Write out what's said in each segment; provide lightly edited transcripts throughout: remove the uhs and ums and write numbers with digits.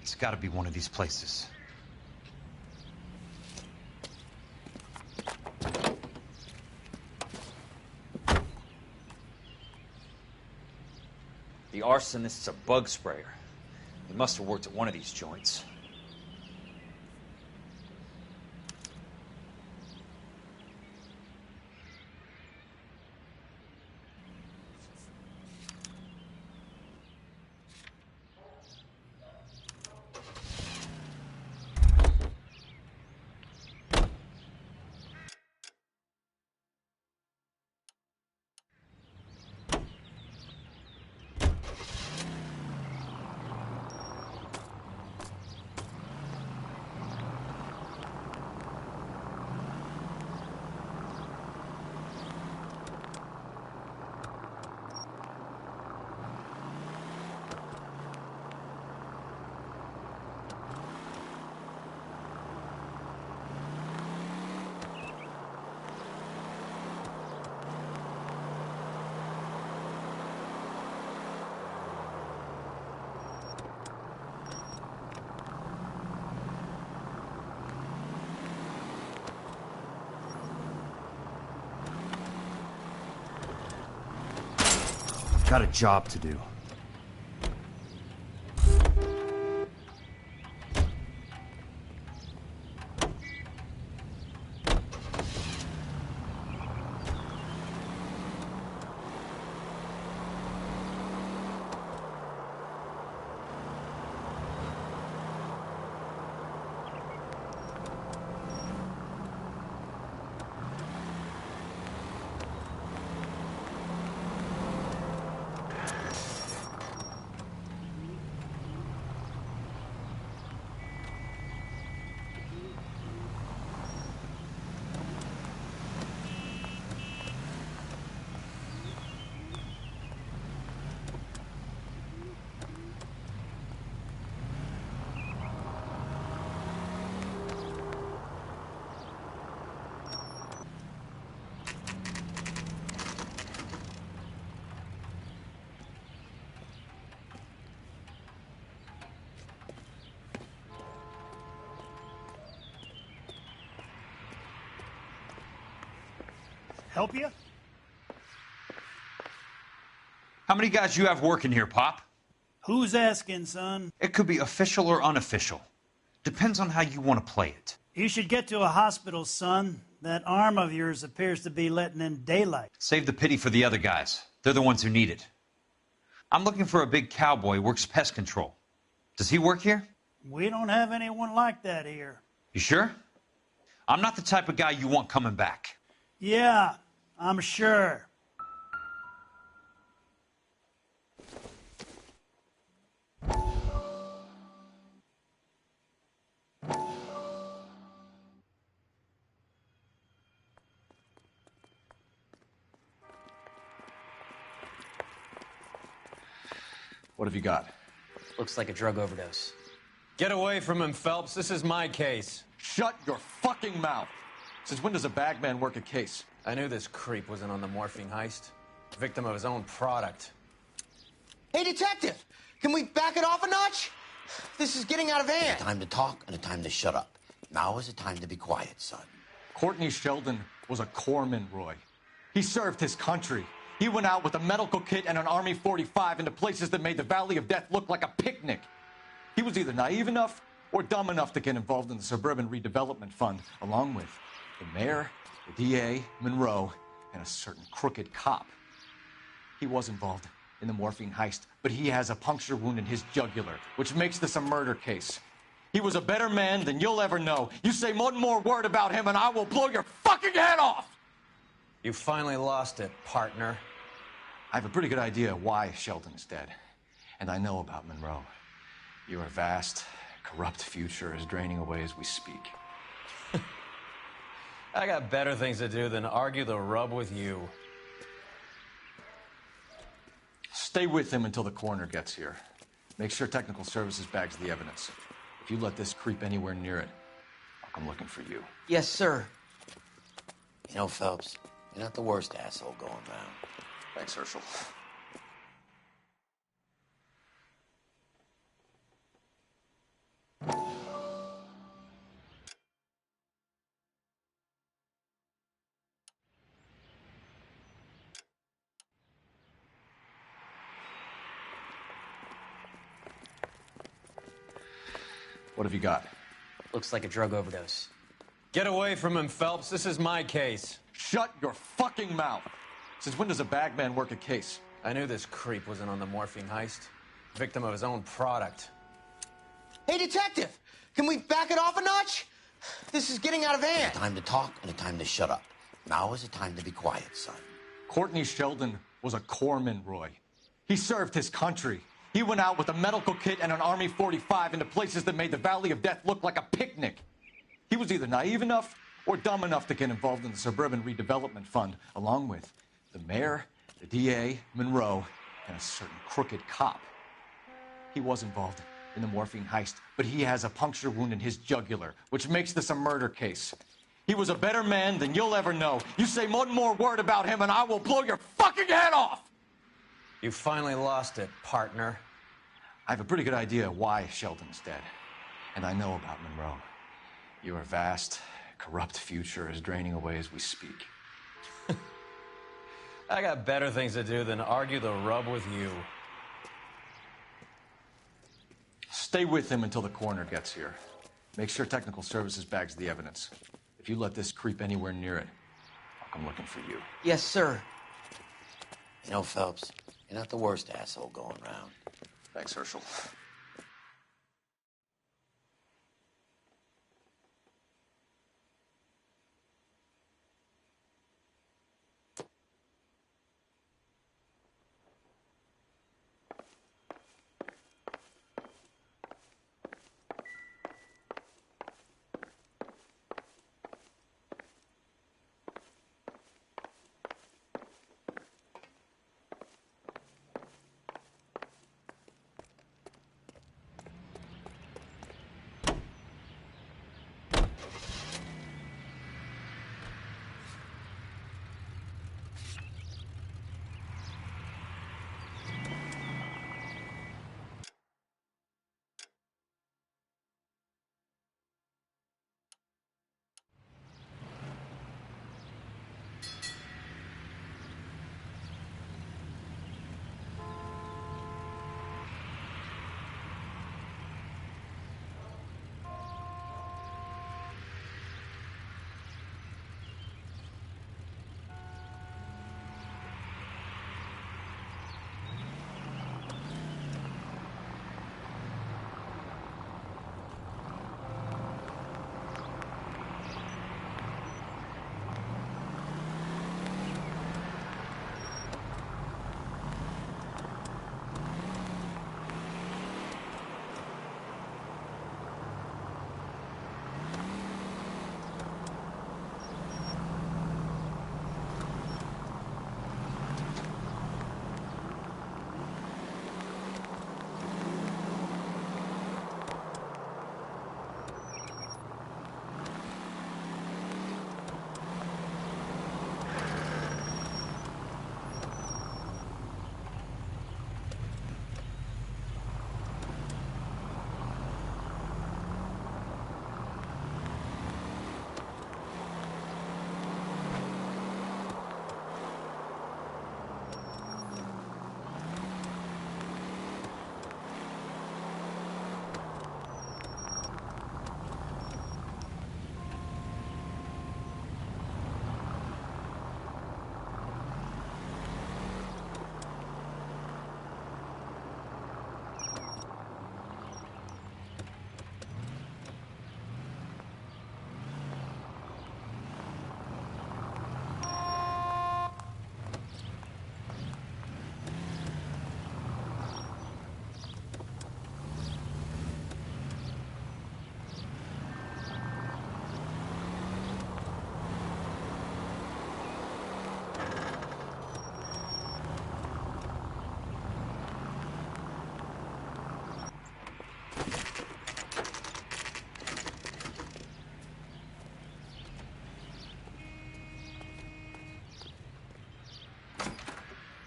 It's gotta be one of these places. The arsonist's a bug sprayer. He must have worked at one of these joints. Got a job to do. Help you? How many guys you have working here, Pop? Who's asking, son? It could be official or unofficial. Depends on how you want to play it. You should get to a hospital, son. That arm of yours appears to be letting in daylight. Save the pity for the other guys. They're the ones who need it. I'm looking for a big cowboy who works pest control. Does he work here? We don't have anyone like that here. You sure? I'm not the type of guy you want coming back. Yeah, I'm sure. What have you got? Looks like a drug overdose. Get away from him, Phelps. This is my case. Shut your fucking mouth! Since when does a bagman work a case? I knew this creep wasn't on the morphine heist. Victim of his own product. Hey, detective! Can we back it off a notch? This is getting out of hand. A time to talk and a time to shut up. Now is the time to be quiet, son. Courtney Sheldon was a corpsman, Roy. He served his country. He went out with a medical kit and an Army 45 into places that made the Valley of Death look like a picnic. He was either naive enough or dumb enough to get involved in the Suburban Redevelopment Fund, along with the mayor, the DA, Monroe, and a certain crooked cop. He was involved in the morphine heist, but he has a puncture wound in his jugular, which makes this a murder case. He was a better man than you'll ever know. You say one more word about him and I will blow your fucking head off! You finally lost it, partner. I have a pretty good idea why Sheldon is dead. And I know about Monroe. Your vast, corrupt future is draining away as we speak. I got better things to do than argue the rub with you. Stay with him until the coroner gets here. Make sure technical services bags the evidence. If you let this creep anywhere near it, I'll come looking for you. Yes, sir. You know, Phelps, you're not the worst asshole going around. Thanks, Herschel. What have you got? Looks like a drug overdose. Get away from him, Phelps. This is my case. Shut your fucking mouth! Since when does a bagman work a case? I knew this creep was in on the morphine heist. Victim of his own product. Hey, detective! Can we back it off a notch? This is getting out of hand. A time to talk and a time to shut up. Now is a time to be quiet, son. Courtney Sheldon was a corpsman, Roy. He served his country. He went out with a medical kit and an Army 45 into places that made the Valley of Death look like a picnic. He was either naive enough or dumb enough to get involved in the Suburban Redevelopment Fund, along with the mayor, the DA, Monroe, and a certain crooked cop. He was involved in the morphine heist, but he has a puncture wound in his jugular, which makes this a murder case. He was a better man than you'll ever know. You say one more word about him and I will blow your fucking head off! You finally lost it, partner. I have a pretty good idea why Sheldon's dead. And I know about Monroe. Your vast, corrupt future is draining away as we speak. I got better things to do than argue the rub with you. Stay with him until the coroner gets here. Make sure technical services bags the evidence. If you let this creep anywhere near it, I'll come looking for you. Yes, sir. You know, Phelps, you're not the worst asshole going round. Thanks, Herschel.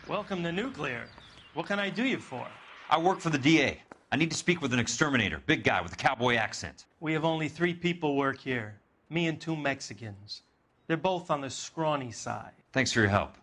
Welcome to Nuclear. What can I do you for? I work for the DA. I need to speak with an exterminator, big guy with a cowboy accent. We have only 3 people work here. Me and 2 Mexicans. They're both on the scrawny side. Thanks for your help.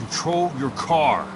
control your car.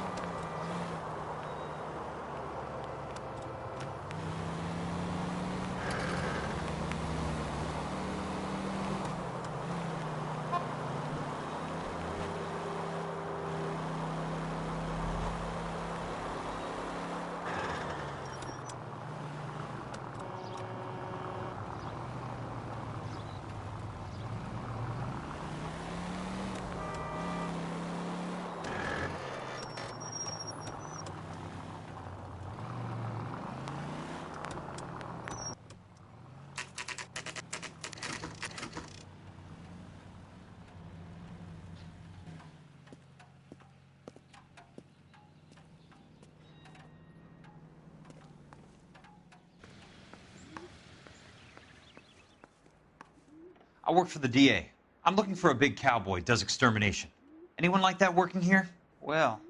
I work for the DA. I'm looking for a big cowboy, does extermination. Anyone like that working here? Well,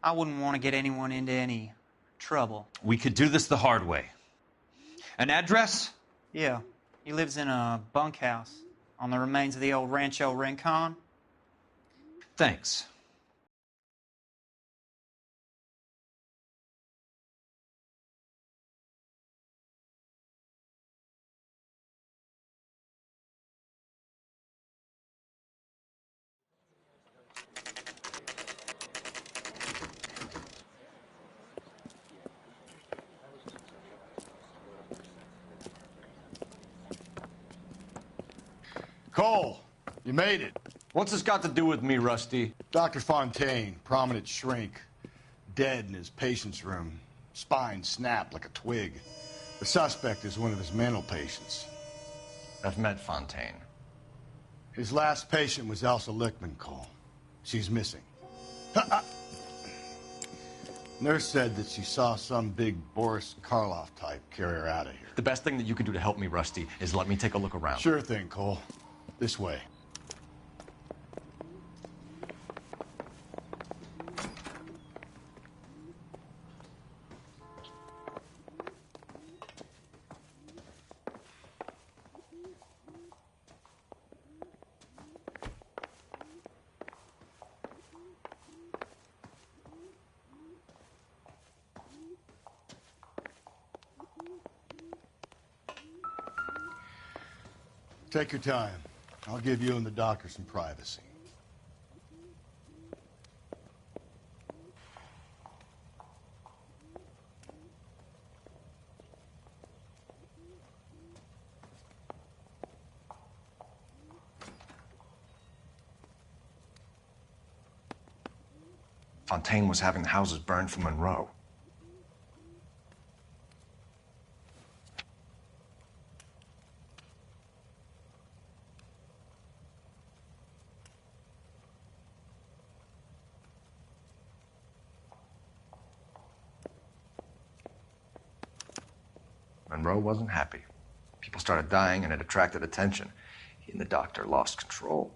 I wouldn't want to get anyone into any trouble. We could do this the hard way. An address? Yeah, he lives in a bunkhouse on the remains of the old Rancho Rincon. Thanks. Cole, you made it. What's this got to do with me, Rusty? Dr. Fontaine, prominent shrink, dead in his patient's room. Spine snapped like a twig. The suspect is one of his mental patients. I've met Fontaine. His last patient was Elsa Lichtman, Cole. She's missing. Nurse said that she saw some big Boris Karloff type carry her out of here. The best thing that you can do to help me, Rusty, is let me take a look around. Sure thing, Cole. This way. Take your time. I'll give you and the doctor some privacy. Fontaine was having the houses burned for Monroe. Monroe wasn't happy. People started dying and it attracted attention. He and the doctor lost control.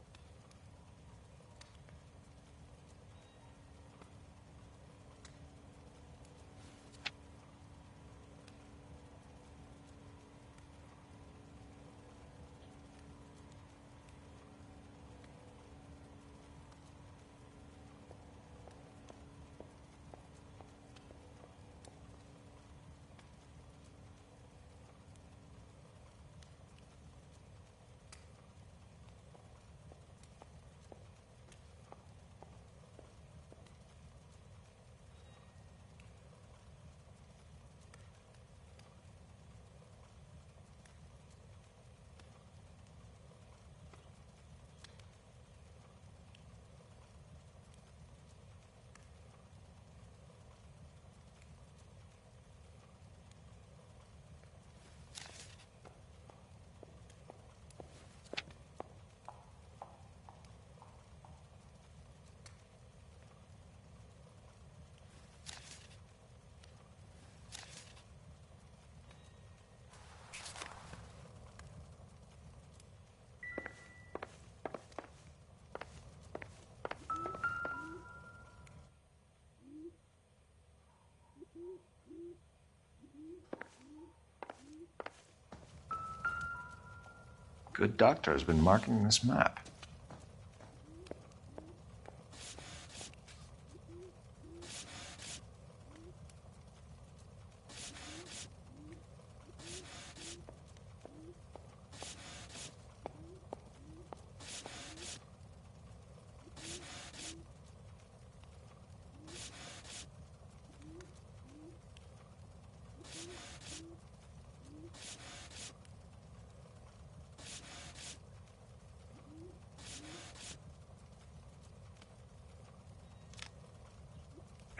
Good doctor has been marking this map.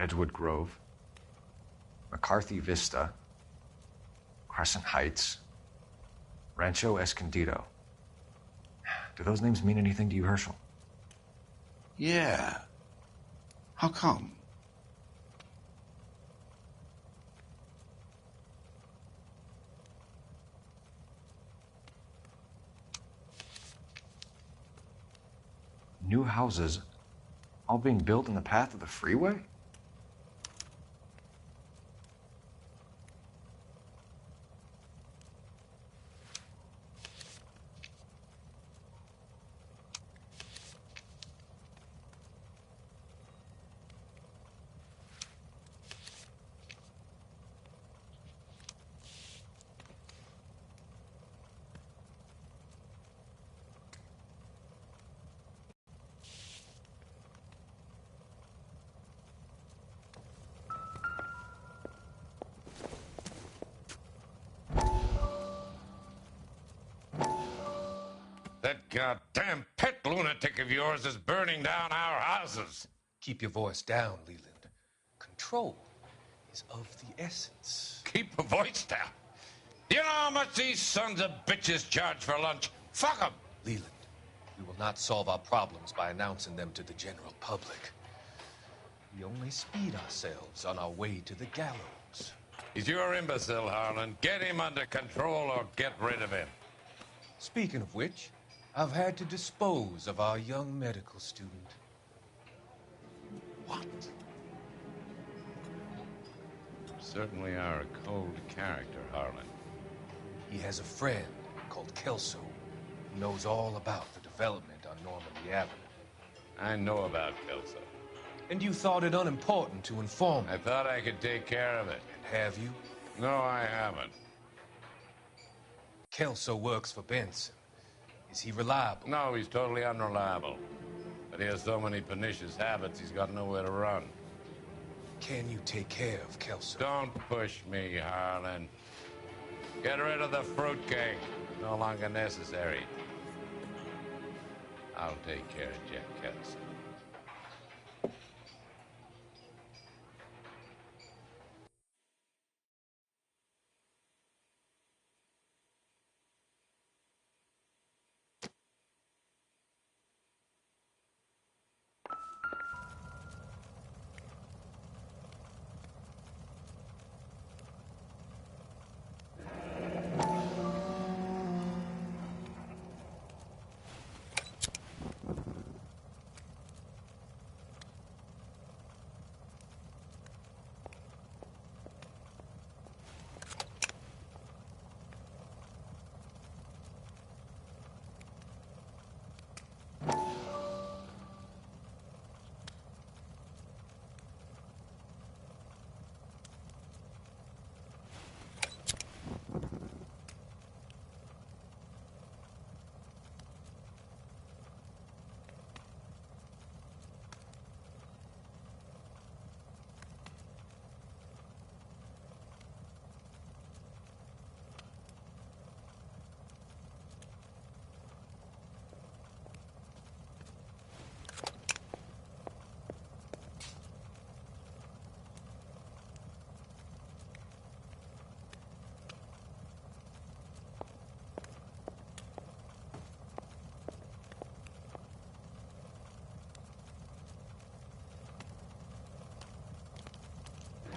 Edgewood Grove, McCarthy Vista, Crescent Heights, Rancho Escondido. Do those names mean anything to you, Herschel? Yeah. How come? New houses all being built in the path of the freeway? That goddamn pet lunatic of yours is burning down our houses. Keep your voice down, Leland. Control is of the essence. Keep your voice down? Do you know how much these sons of bitches charge for lunch? Fuck them. Leland, we will not solve our problems by announcing them to the general public. We only speed ourselves on our way to the gallows. He's your imbecile, Harlan. Get him under control or get rid of him. Speaking of which, I've had to dispose of our young medical student. What? You certainly are a cold character, Harlan. He has a friend called Kelso who knows all about the development on Normandy Avenue. I know about Kelso. And you thought it unimportant to inform me. I thought I could take care of it. And have you? No, I haven't. Kelso works for Benson. Is he reliable? No, he's totally unreliable. But he has so many pernicious habits, he's got nowhere to run. Can you take care of Kelso? Don't push me, Harlan. Get rid of the fruitcake. No longer necessary. I'll take care of Jack Kelso.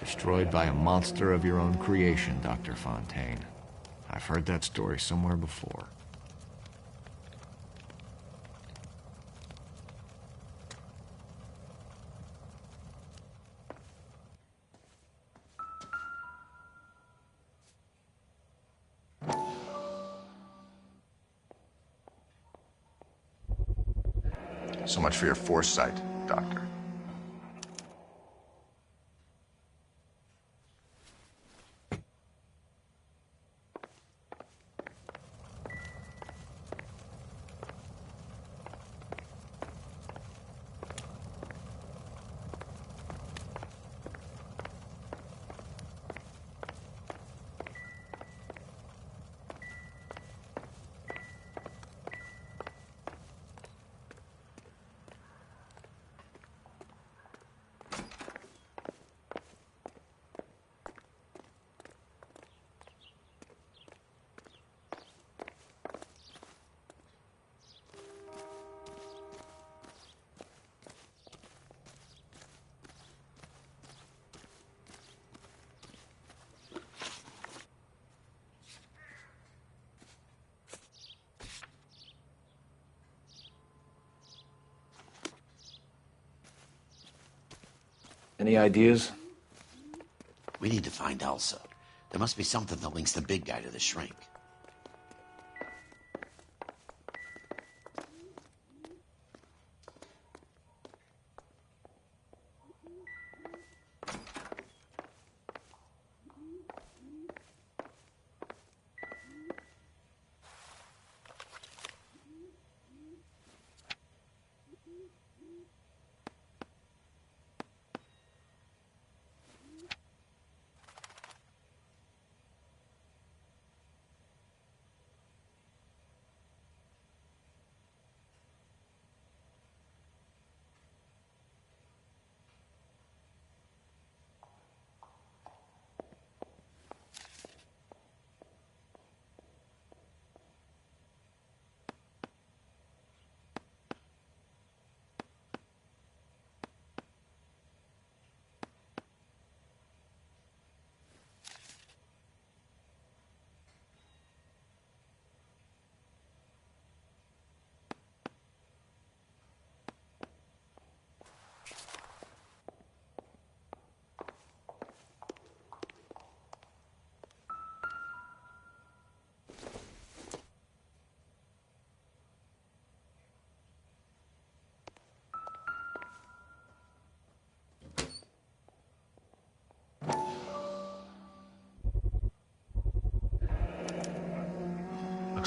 Destroyed by a monster of your own creation, Dr. Fontaine. I've heard that story somewhere before. So much for your foresight, Doctor. Any ideas? We need to find Elsa. There must be something that links the big guy to the shrink.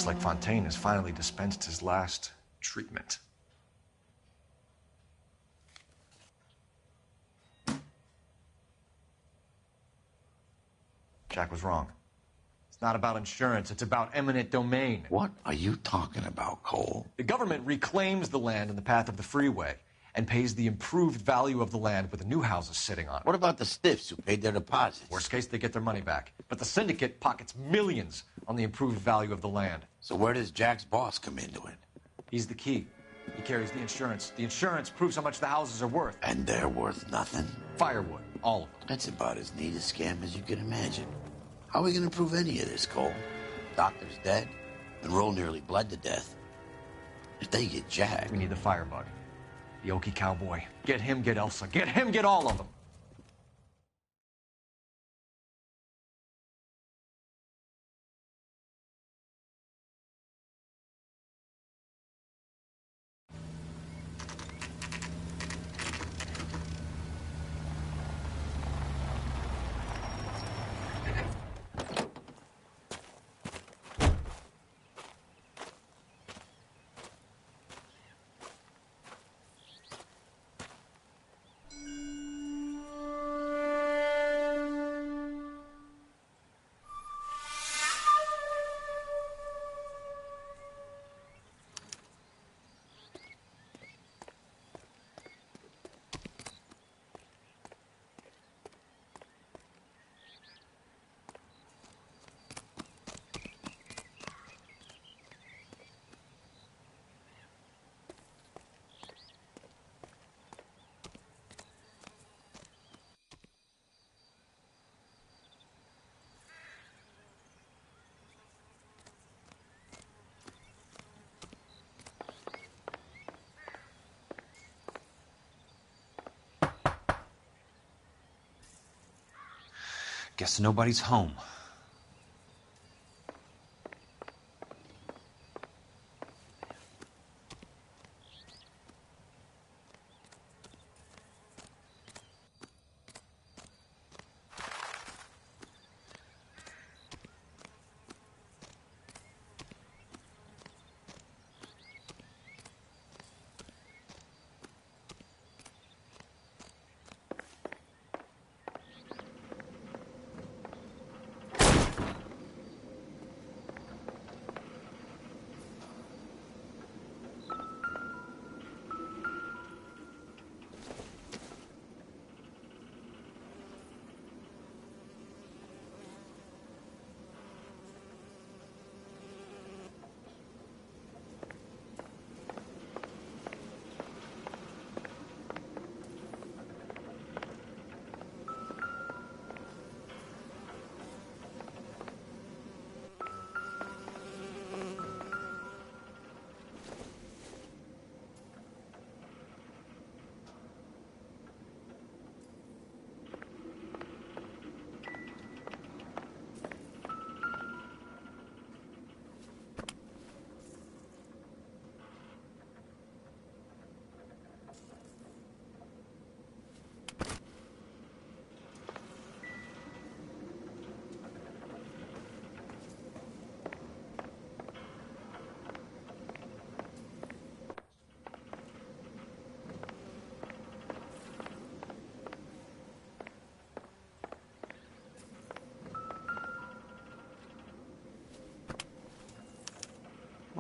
Looks like Fontaine has finally dispensed his last treatment. Jack was wrong. It's not about insurance, it's about eminent domain. What are you talking about, Cole? The government reclaims the land in the path of the freeway and pays the improved value of the land with the new houses sitting on it. What about the stiffs who paid their deposits? Worst case, they get their money back. But the syndicate pockets millions on the improved value of the land. So where does Jack's boss come into it? He's the key. He carries the insurance. The insurance proves how much the houses are worth. And they're worth nothing? Firewood, all of them. That's about as neat a scam as you can imagine. How are we going to prove any of this, Cole? Doctor's dead, and Roll nearly bled to death. If they get Jack... We need the firebug. The Okie cowboy. Get him, get Elsa. Get him, get all of them. Guess nobody's home.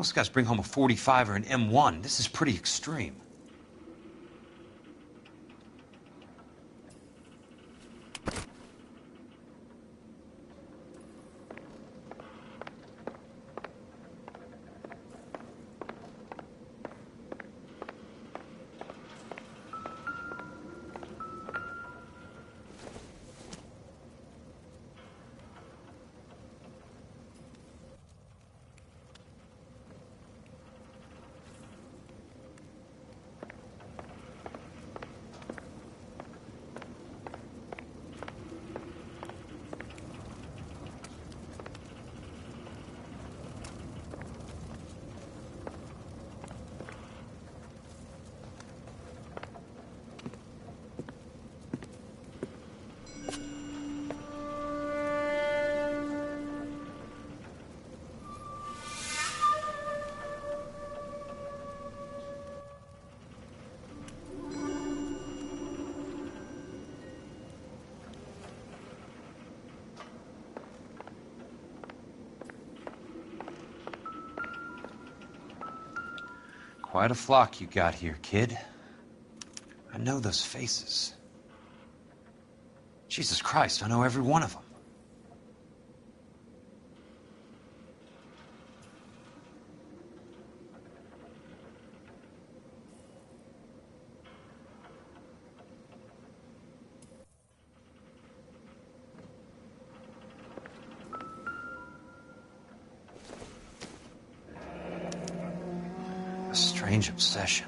Most guys bring home a 45 or an M1. This is pretty extreme. Quite a flock you got here, kid. I know those faces. Jesus Christ, I know every one of them. A strange obsession.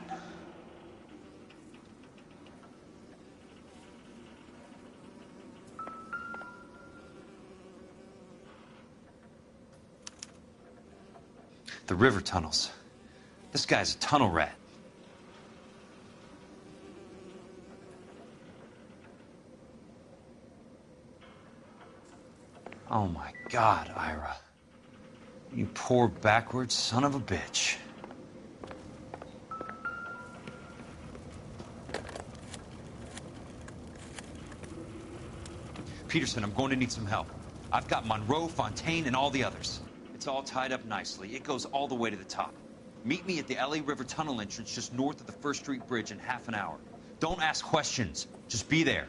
The river tunnels. This guy's a tunnel rat. Oh my God, Ira. You poor backwards son of a bitch. Peterson, I'm going to need some help. I've got Monroe, Fontaine, and all the others. It's all tied up nicely. It goes all the way to the top. Meet me at the LA River Tunnel entrance just north of the First Street Bridge in half an hour. Don't ask questions. Just be there.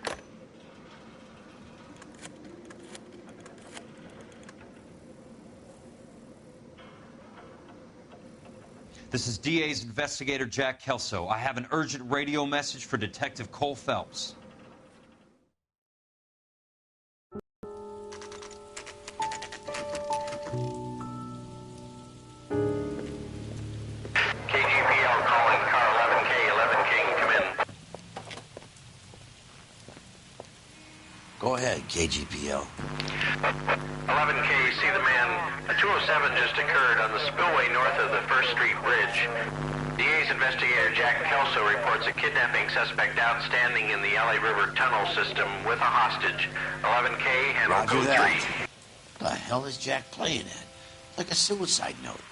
This is DA's investigator, Jack Kelso. I have an urgent radio message for Detective Cole Phelps. Go ahead, KGPL. 11K, see the man. A 207 just occurred on the spillway north of the First Street Bridge. DA's investigator Jack Kelso reports a kidnapping suspect outstanding in the LA River tunnel system with a hostage. 11K, handle Roger code that. 3. The hell is Jack playing at? Like a suicide note.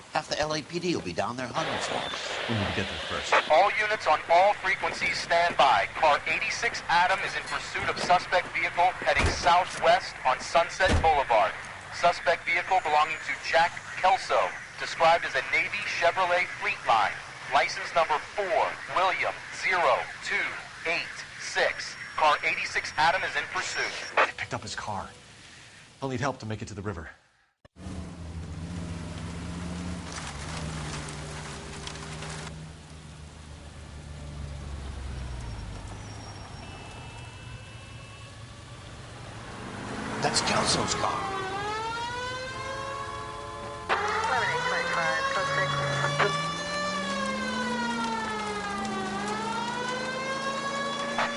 Half the LAPD will be down there hunting for him. We need to get there first. All units on all frequencies stand by. Car 86 Adam is in pursuit of suspect vehicle heading southwest on Sunset Boulevard. Suspect vehicle belonging to Jack Kelso, described as a Navy Chevrolet Fleetline. License number 4, William 0286. Car 86 Adam is in pursuit. They picked up his car. I'll need help to make it to the river. That's Kelso's car.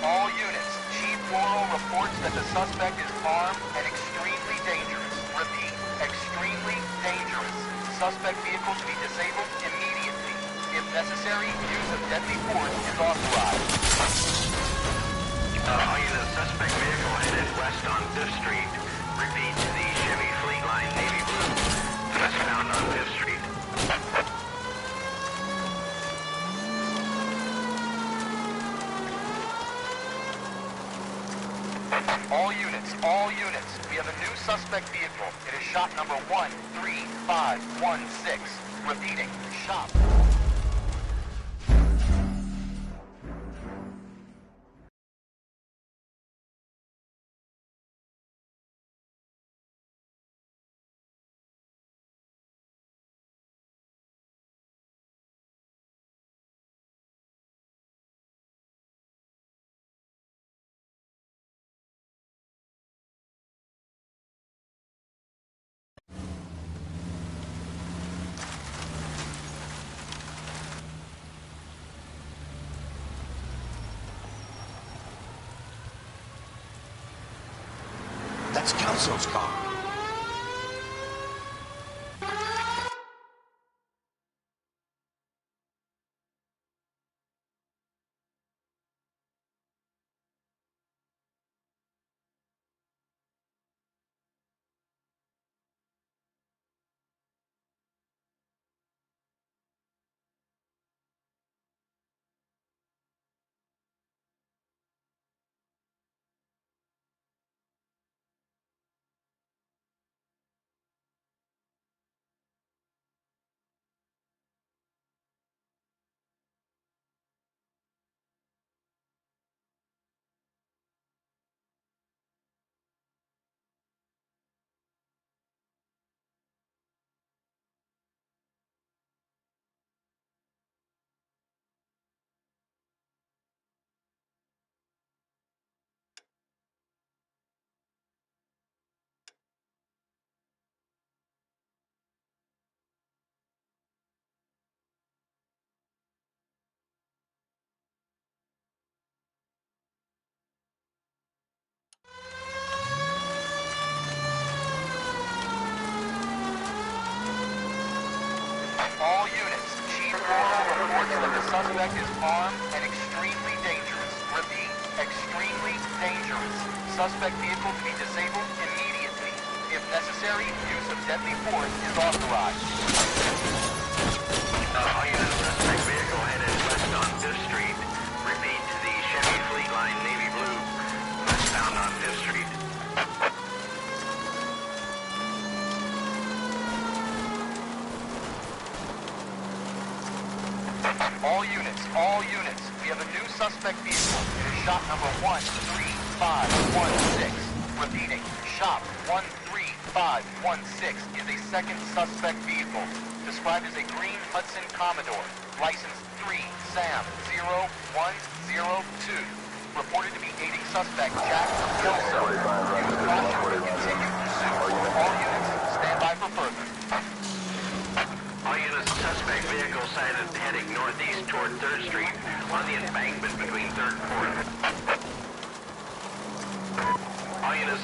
All units, Chief Laurel reports that the suspect is armed and extremely dangerous. Repeat, extremely dangerous. Suspect vehicle to be disabled immediately. If necessary, use of deadly force is authorized. All units, suspect vehicle headed west on Fifth Street. Repeat, the Chevy Fleetline Navy Blue. That's found on Fifth Street. All units, we have a new suspect vehicle. It is shot number 13516. Repeating, shop. That's Kelso's car. All units, Chief Warner reports that the suspect is armed and extremely dangerous. Repeat, extremely dangerous. Suspect vehicle to be disabled immediately. If necessary, use of deadly force is authorized. All units, suspect vehicle headed west on Fifth Street. Repeat, the Chevy Fleet Line Navy Blue, westbound on Fifth Street. All units, we have a new suspect vehicle. It is shop number 13516. Repeating, shop 13516 is a second suspect vehicle, described as a green Hudson Commodore, license 3 Sam 0102, reported to be aiding suspect Jack Kelso. Use caution for continued pursuit. All units, stand by for further. All units, suspect vehicle sighted heading northeast toward 3rd Street on the embankment between 3rd and 4th. All units,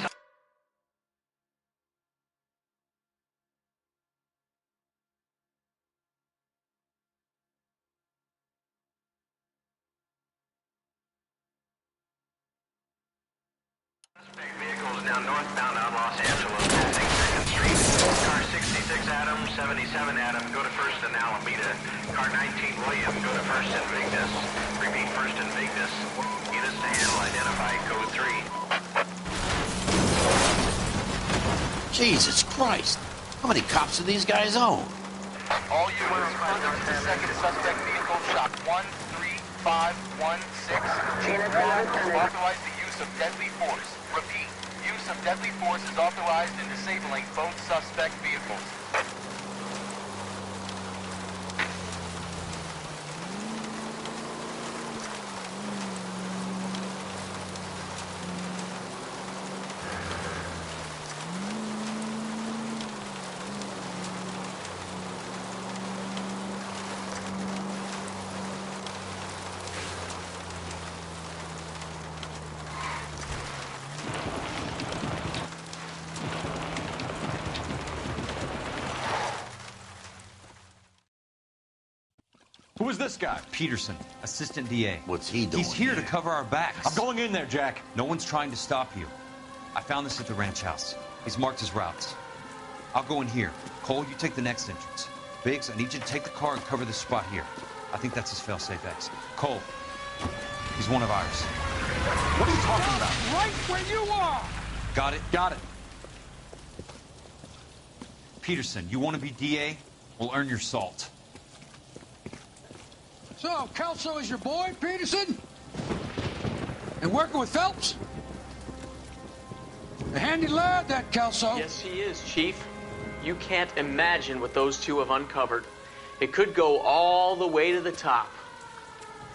suspect vehicle is now northbound on Los Angeles, passing 2nd Street. Car 66 Adam, 77 Adam, go to 1st and Alameda. Car 19 William, go to 1st and Vignes. Repeat, 1st and Vignes. Units to handle, identify code 3. Jesus Christ. How many cops do these guys own? All units, further to the second suspect vehicle, shop 13516. Chief Warner has authorized the use of deadly force. Repeat, use of deadly force is authorized in disabling both suspect vehicles. Who is this guy? Peterson, assistant DA. What's he doing? He's here to cover our backs. I'm going in there, Jack. No one's trying to stop you. I found this at the ranch house. He's marked his routes. I'll go in here. Cole, you take the next entrance. Biggs, I need you to take the car and cover this spot here. I think that's his fail-safe exit. Cole, he's one of ours. What are you talking about? Right where you are! Got it? Got it. Peterson, you want to be DA? will earn your salt. So, Kelso is your boy, Peterson? And working with Phelps? A handy lad, that Kelso. Yes, he is, Chief. You can't imagine what those two have uncovered. It could go all the way to the top.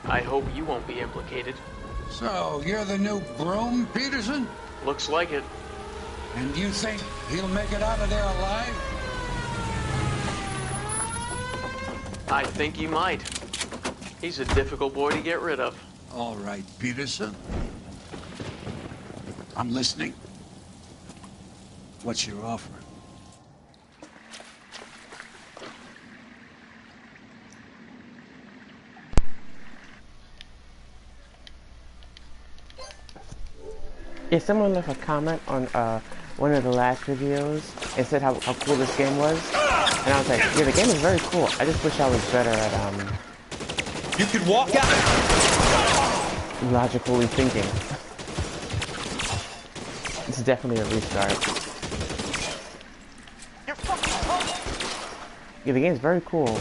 I hope you won't be implicated. So, you're the new broom, Peterson? Looks like it. And you think he'll make it out of there alive? I think he might. He's a difficult boy to get rid of. All right, Peterson. I'm listening. What's your offer? Yeah, someone left a comment on one of the last videos and said how cool this game was. And I was like, yeah, the game is very cool. I just wish I was better at, You could walk out! logically thinking. It's definitely a restart. Yeah, the game's very cool.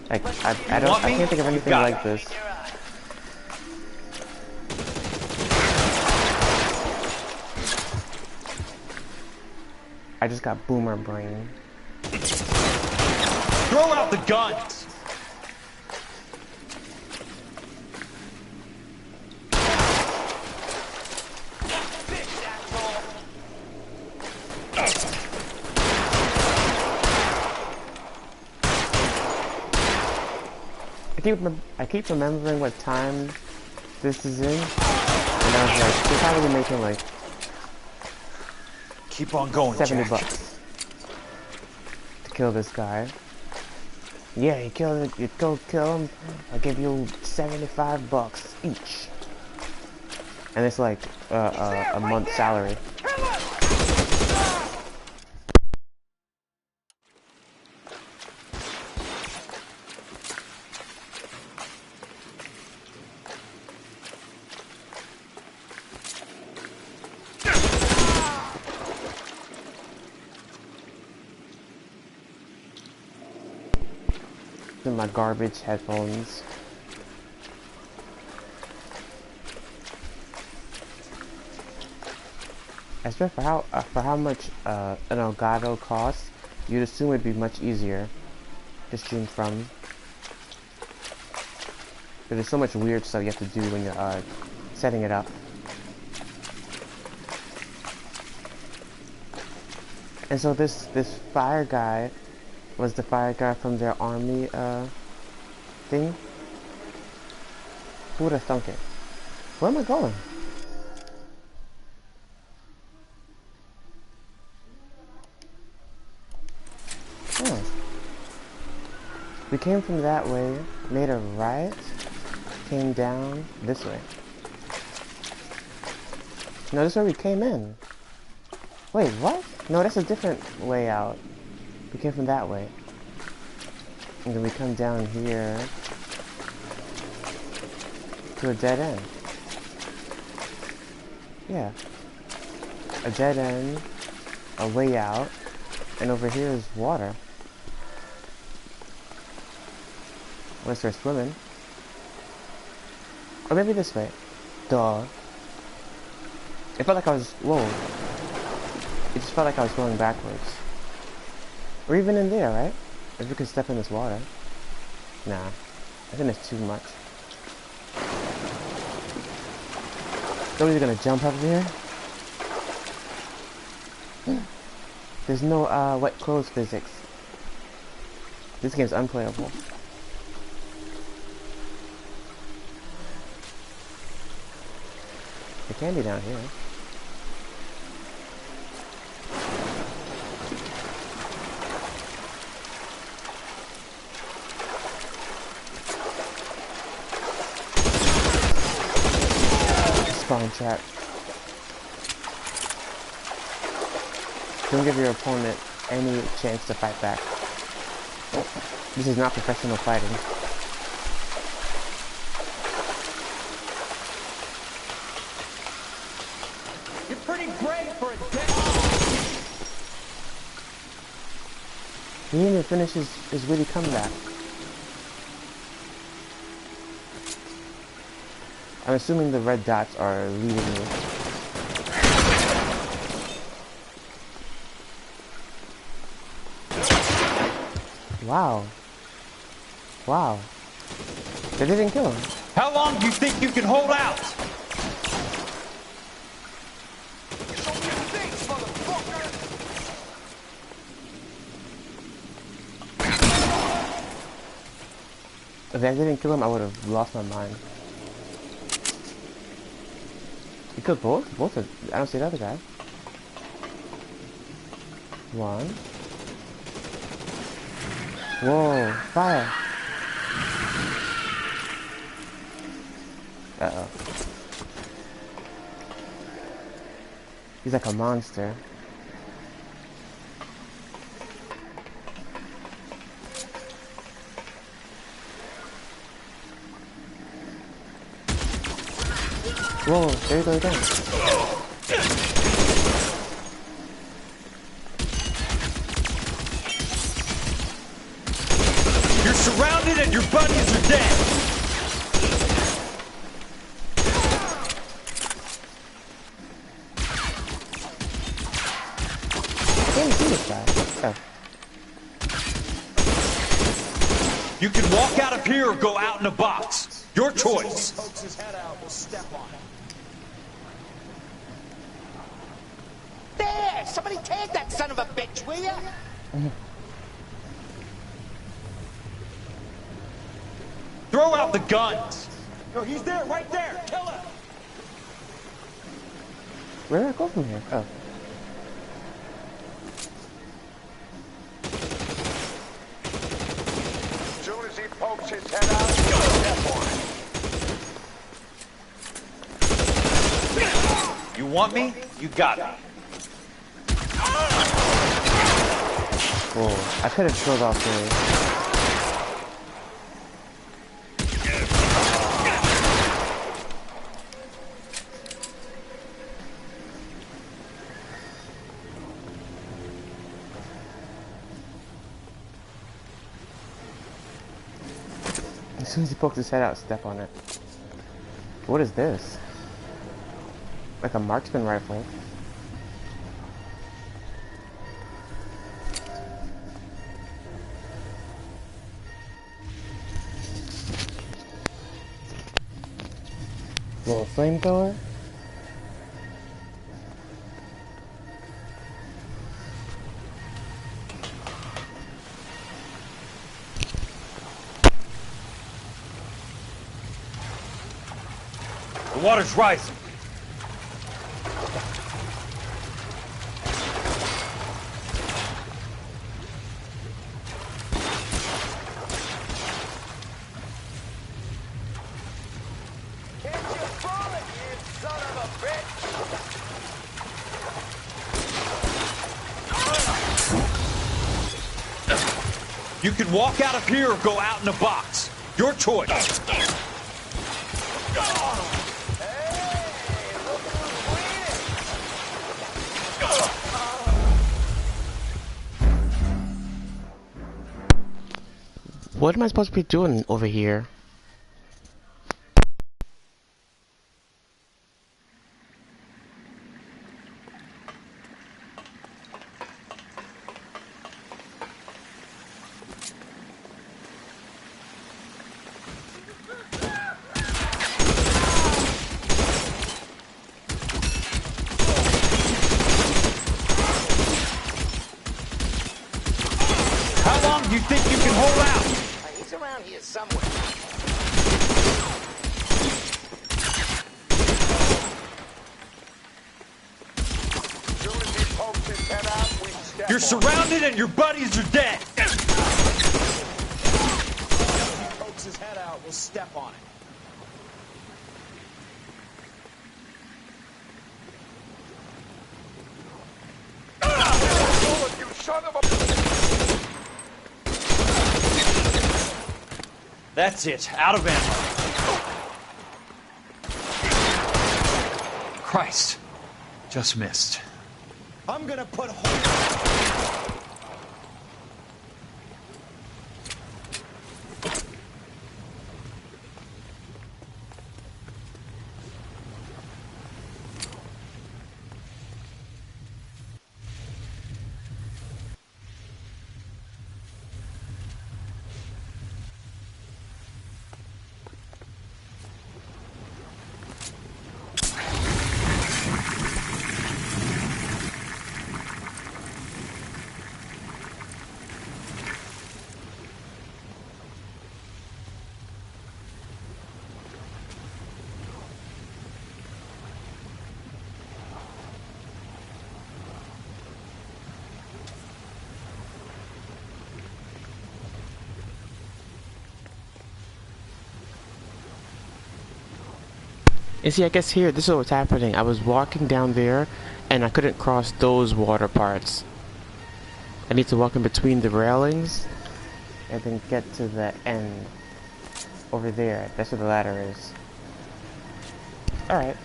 Like, I can't think of anything like this. I just got boomer brain. Throw out the guns! I keep remembering what time this is in, and I was like, they're probably making like keep on going, $70 Jack. to kill this guy. Yeah, you go kill him. I'll give you $75 each, and it's like a month's salary. My garbage headphones. Especially for how much an Elgato costs, you'd assume it'd be much easier to stream from. But there's so much weird stuff you have to do when you're setting it up. And so this fire guy was the fire guy from their army thing. Who would have thunk it? Where am I going? Oh. We came from that way, made a right, came down this way. No, this is where we came in. Wait, what? No, that's a different way out. We came from that way. And then we come down here to a dead end. Yeah. A dead end, a way out, and over here is water. Unless they're swimming. Or maybe this way. Duh. It felt like I was, whoa. It just felt like I was going backwards. Or even in there, right? If we could step in this water. Nah. I think it's too much. Nobody's gonna jump up there? There's no wet clothes physics. This game's unplayable. It can be down here. Spawn trap. Don't give your opponent any chance to fight back. This is not professional fighting. You're pretty brave for a dead. He didn't even finish his witty comeback. I'm assuming the red dots are leading me. Wow. Wow. They didn't kill him. How long do you think you can hold out? If I didn't kill him, I would have lost my mind. He killed both? Both of... I don't see the other guy. One. Whoa, fire. Uh-oh. He's like a monster. Whoa, there you go again. You're surrounded and your buddies are dead. I didn't see this guy. Oh. You can walk out of here or go out in a box. Your choice. Pokes his head out, we'll step on it. There! Somebody tag that son of a bitch, will ya? Throw out the guns. No, he's there, right there. Kill him. Where did I go from here? Oh. As soon as he pokes his head out, he'll step on it. You want me? You got me. Oh, I could have killed all three. As soon as he pokes his head out, step on it. What is this? Like a marksman rifle. Little flamethrower. The water's rising. You can walk out of here or go out in a box. Your choice. What am I supposed to be doing over here? How long do you think you can hold out? He's around here somewhere. As soon as he pokes his head out, we step You're surrounded and your buddies are dead. As he pokes his head out, we'll step on it. You son of a... That's it. Out of ammo. Christ. Just missed. I'm gonna put... And see, I guess here, this is what's happening. I was walking down there, and I couldn't cross those water parts. I need to walk in between the railings, and then get to the end. Over there. That's where the ladder is. Alright.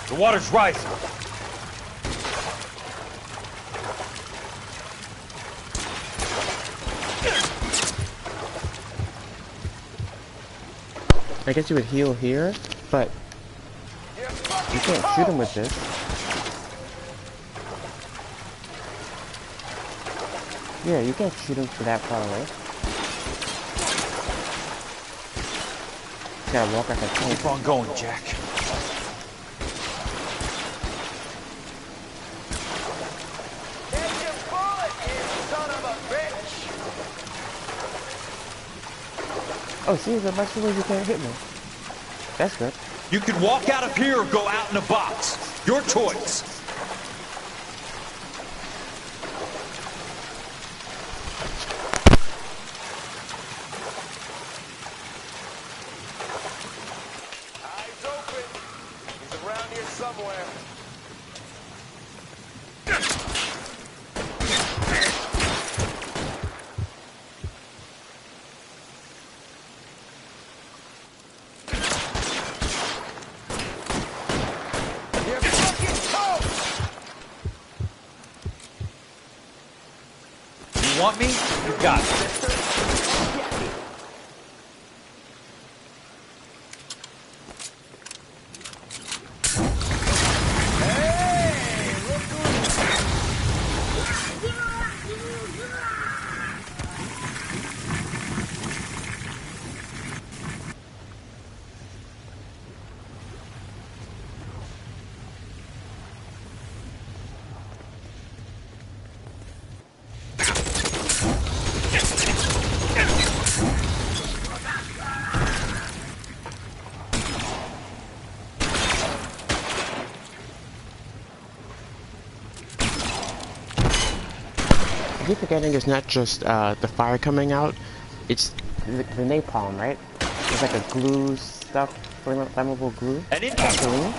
The water's rising. I guess you would heal here, but you can't shoot him with this. Yeah, you can't shoot him for that far away. You gotta walk like a tank. Keep on going, Jack. Oh, see, there's a bunch of ways you can't hit me. That's good. You can walk out of here or go out in a box. Your choice. Eyes open. He's around here somewhere. You want me? You got it. I keep forgetting it's not just the fire coming out, it's the napalm, right? It's like a glue stuff, flammable glue. Gasoline.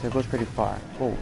So it goes pretty far. Whoa.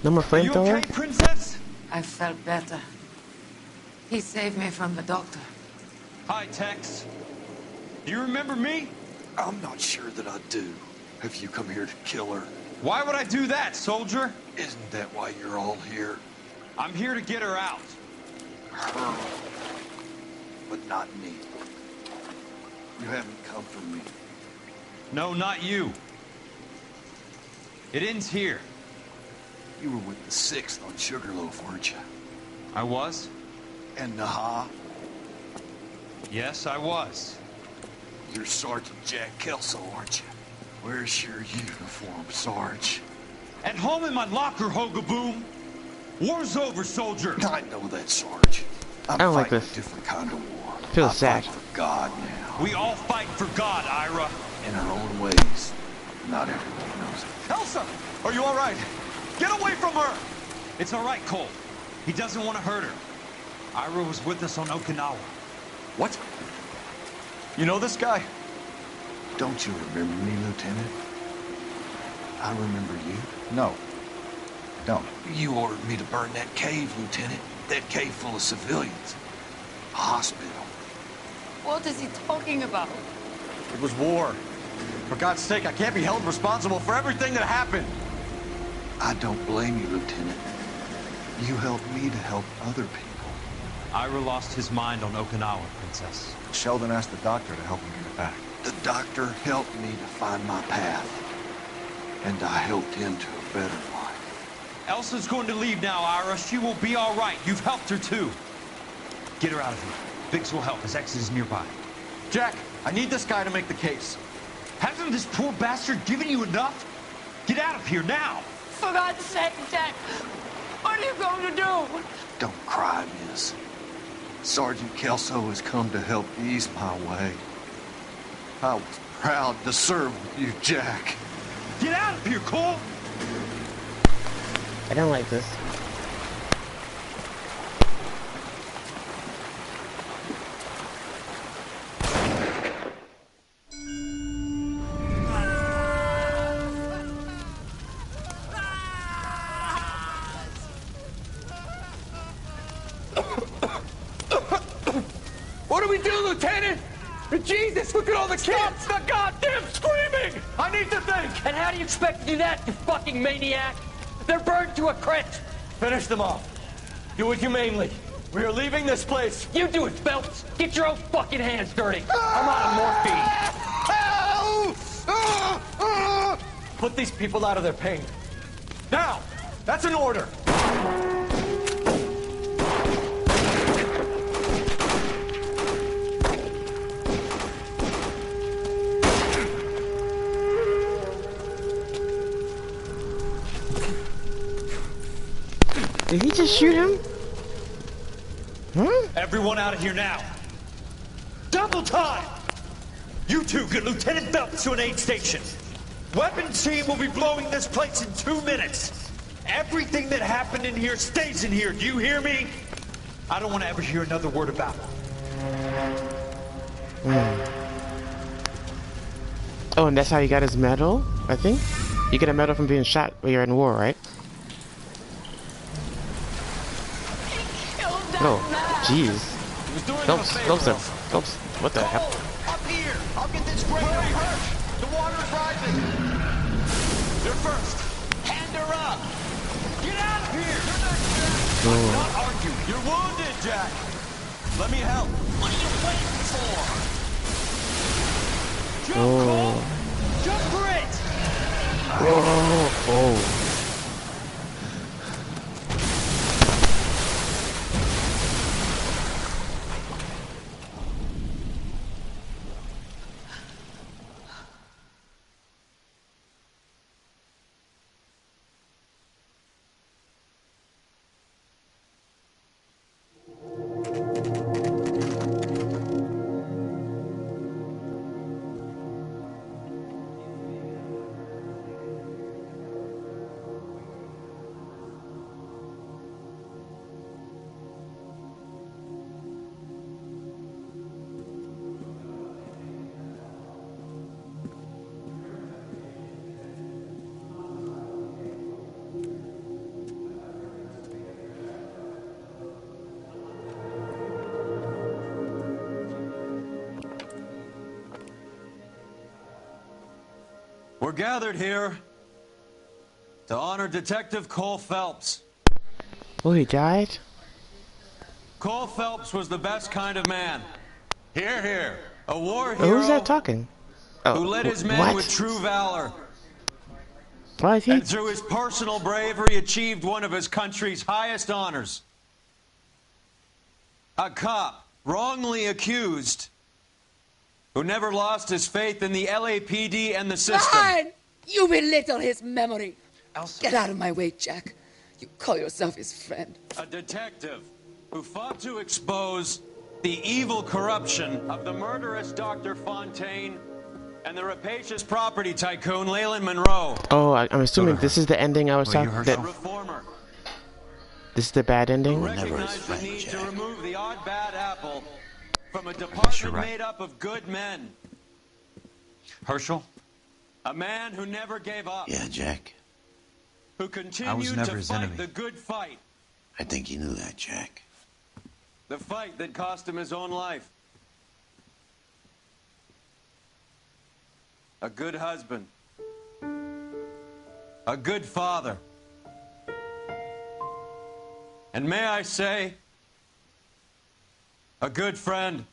No more flamethrower? Okay, princess? I felt better. He saved me from the doctor. Hi, Tex. Do you remember me? I'm not sure that I do. Have you come here to kill her? Why would I do that, soldier? Isn't that why you're all here? I'm here to get her out. Her. But not me. You haven't come for me. No, not you. It ends here. You were with the 6th on Sugarloaf, weren't you? I was? And Naha? Yes, I was. You're Sergeant Jack Kelso, aren't you? Where's your uniform, Sarge? At home in my locker, Hogaboom. War's over, soldier. I know that, Sarge. I'm I don't like fighting this. a different kind of war. Feels I sad. fight for God now. We all fight for God, Ira. In our own ways. Not everyone knows it. Elsa, are you all right? Get away from her! It's all right, Cole. He doesn't want to hurt her. Ira was with us on Okinawa. What? You know this guy? Don't you remember me, Lieutenant? I remember you. No. Don't. You ordered me to burn that cave, Lieutenant. That cave full of civilians. A hospital. What is he talking about? It was war. For God's sake, I can't be held responsible for everything that happened. I don't blame you, Lieutenant. You helped me to help other people. Ira lost his mind on Okinawa, Princess. Sheldon asked the doctor to help him get it back. The doctor helped me to find my path. And I helped him to a better life. Elsa's going to leave now, Ira. She will be all right. You've helped her, too. Get her out of here. Biggs will help. His ex is nearby. Jack, I need this guy to make the case. Hasn't this poor bastard given you enough? Get out of here now! For God's sake, Jack! What are you going to do? Don't cry, miss. Sergeant Kelso has come to help ease my way. I was proud to serve with you, Jack. Get out of here, Cole! I don't like this. What do we do, Lieutenant? Jesus, look at all the kids! Stop the goddamn screaming! I need to think! And how do you expect to do that, you fucking maniac? They're burned to a crisp! Finish them off. Do it humanely. We are leaving this place. You do it, Phelps! Get your own fucking hands dirty! I'm out of morphine! Put these people out of their pain. Now! That's an order! Did he just shoot him? Huh? Everyone out of here now. Double time! You two get Lieutenant Phelps to an aid station. Weapons team will be blowing this place in 2 minutes. Everything that happened in here stays in here. Do you hear me? I don't want to ever hear another word about it. Oh, and that's how he got his medal, I think? You get a medal from being shot when you're in war, right? Oh, jeez. Phelps, what the hell? Up here! I'll get this great hurt! The water's rising! You're first! Hand her up! Get out of here! You're not Jack! Not argue! You're wounded, Jack! Let me help! What are you waiting for? Jump, Cole! Jump for it! Oh. We're gathered here to honor Detective Cole Phelps. Oh, he died? Cole Phelps was the best kind of man. Hear, hear. A war Oh, hero who's that talking? Oh, who led his men what? with true valor. Why is he? And through his personal bravery achieved one of his country's highest honors. A cop wrongly accused who never lost his faith in the LAPD and the system. Fine! You belittle his memory. Elsa. Get out of my way, Jack. You call yourself his friend. A detective who fought to expose the evil corruption of the murderous Dr. Fontaine and the rapacious property tycoon Leyland Monroe. Oh, I'm assuming this is the ending I was talking about. Reformer. This is the bad ending? Recognize the need to remove the odd bad apple from a department made up of good men. Herschel? A man who never gave up. Yeah, Jack. Who I was continued never to his fight enemy. the good fight. I think you knew that, Jack. The fight that cost him his own life. A good husband. A good father. And may I say, a good friend.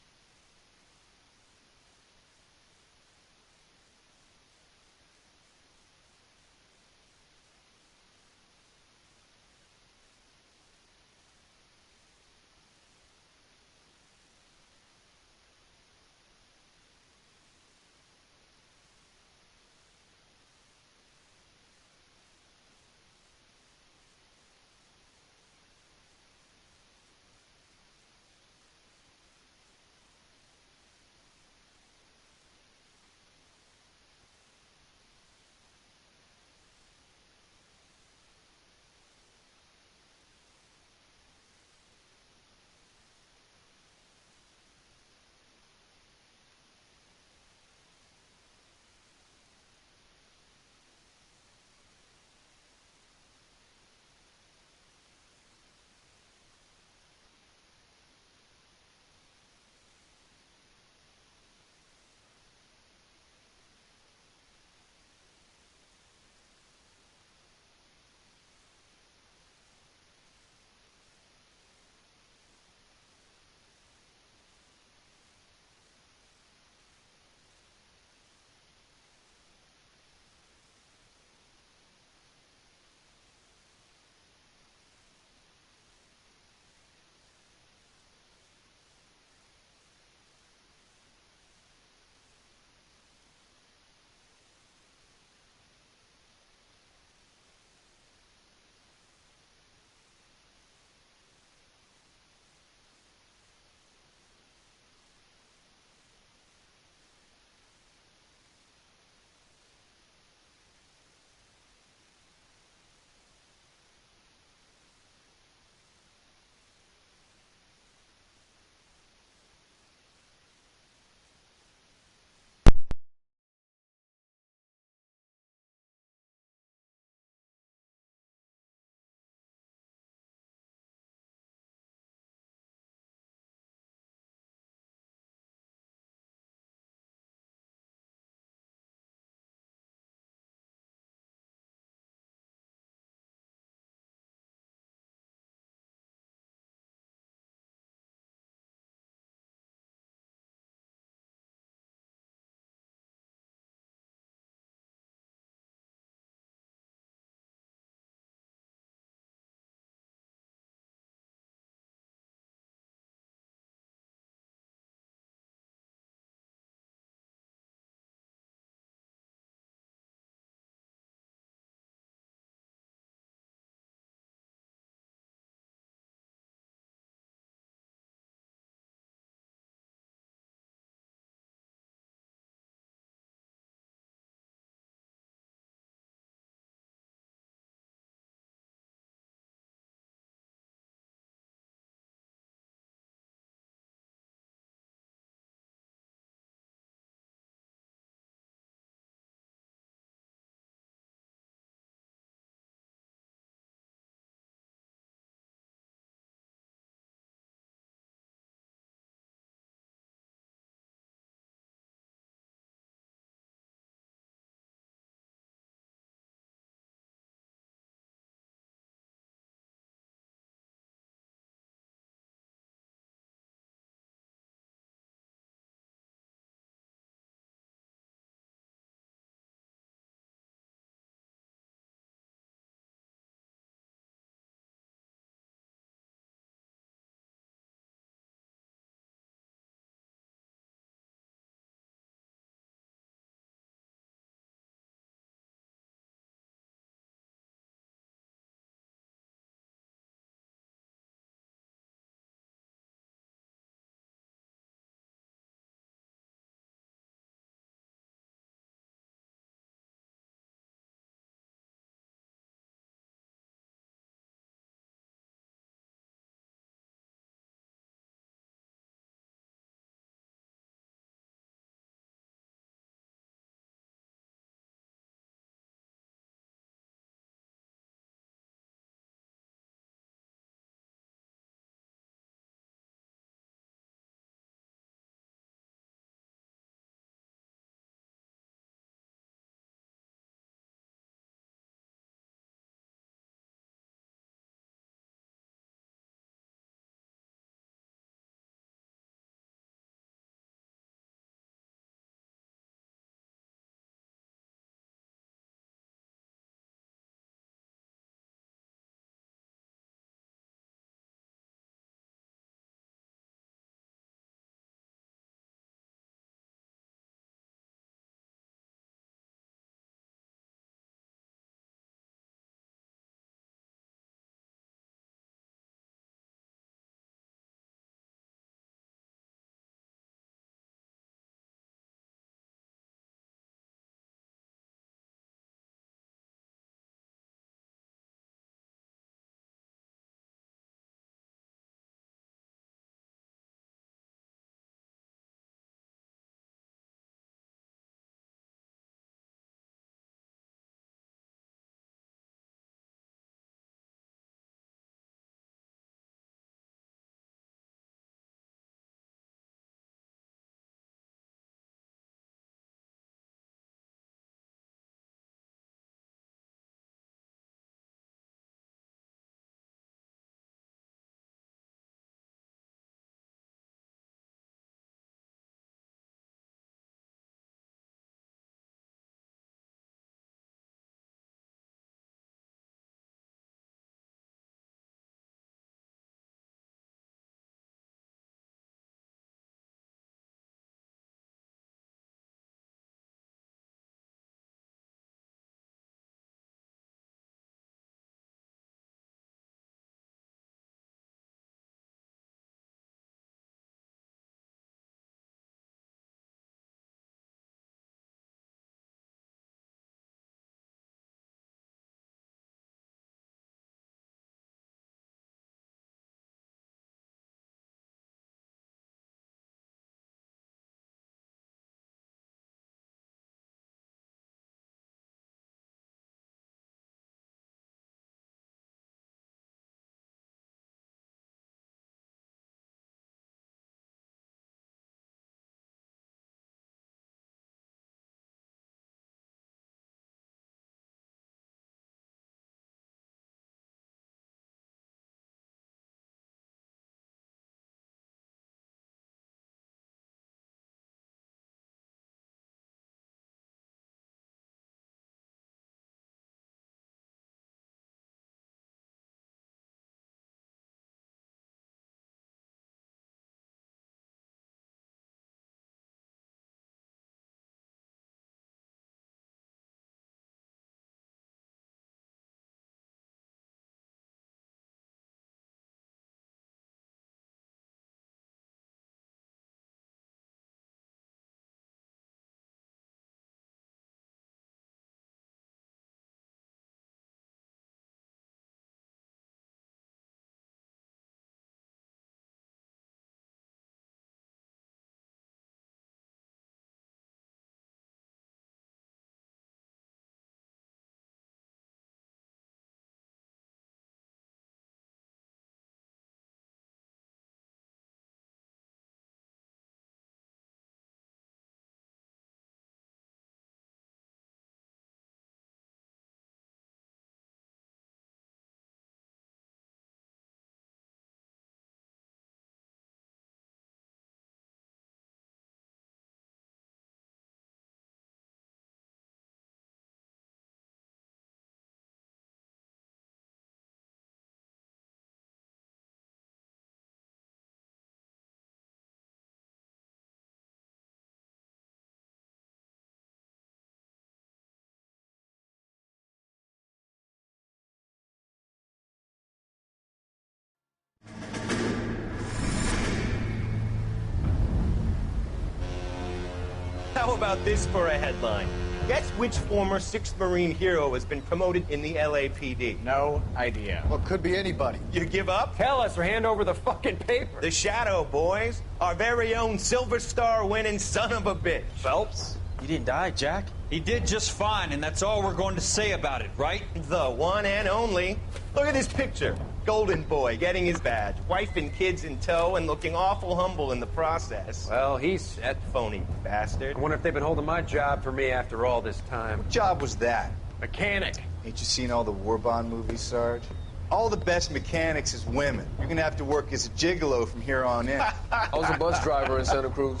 How about this for a headline? Guess which former 6th Marine hero has been promoted in the LAPD? No idea. Well, could be anybody. You give up? Tell us or hand over the fucking paper. The Shadow, boys. Our very own Silver Star winning son of a bitch. Phelps? He didn't die, Jack. He did just fine, and that's all we're going to say about it, right? The one and only. Look at this picture. Golden boy getting his badge, wife and kids in tow, and looking awful humble in the process. Well, he's set. Phony bastard. I wonder if they've been holding my job for me after all this time. What job was that? Mechanic. Ain't you seen all the war bond movies, Sarge? All the best mechanics is women. You're gonna have to work as a gigolo from here on in. I was a bus driver in Santa Cruz.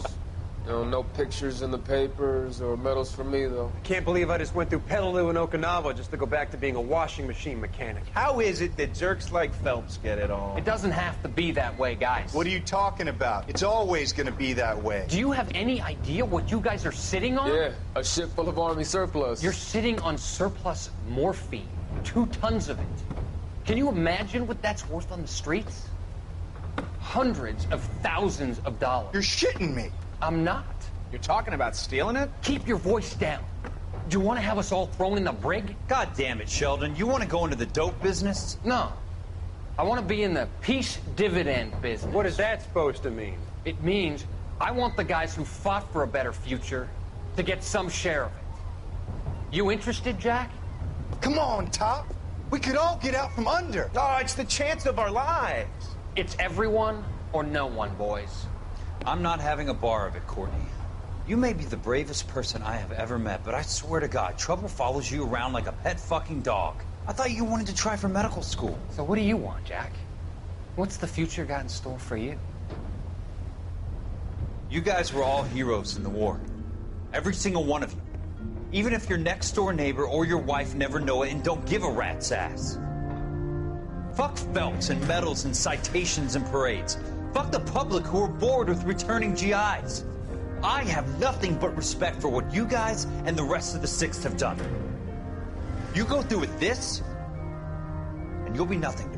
You know, no pictures in the papers or medals for me, though. I can't believe I just went through Petaloo and Okinawa just to go back to being a washing machine mechanic. How is it that jerks like Phelps get it all? It doesn't have to be that way, guys. What are you talking about? It's always gonna be that way. Do you have any idea what you guys are sitting on? Yeah, a ship full of Army surplus. You're sitting on surplus morphine. 2 tons of it. Can you imagine what that's worth on the streets? Hundreds of thousands of dollars. You're shitting me. I'm not. You're talking about stealing it? Keep your voice down. Do you want to have us all thrown in the brig? God damn it, Sheldon. You want to go into the dope business? No. I want to be in the peace dividend business. What is that supposed to mean? It means I want the guys who fought for a better future to get some share of it. You interested, Jack? Come on, Top. We could all get out from under. Oh, it's the chance of our lives. It's everyone or no one, boys. I'm not having a bar of it, Courtney. You may be the bravest person I have ever met, but I swear to God, trouble follows you around like a pet fucking dog. I thought you wanted to try for medical school. So what do you want, Jack? What's the future got in store for you? You guys were all heroes in the war. Every single one of you. Even if your next door neighbor or your wife never know it and don't give a rat's ass. Fuck Phelps and medals and citations and parades. Fuck the public who are bored with returning GIs. I have nothing but respect for what you guys and the rest of the 6th have done. You go through with this, and you'll be nothing to me.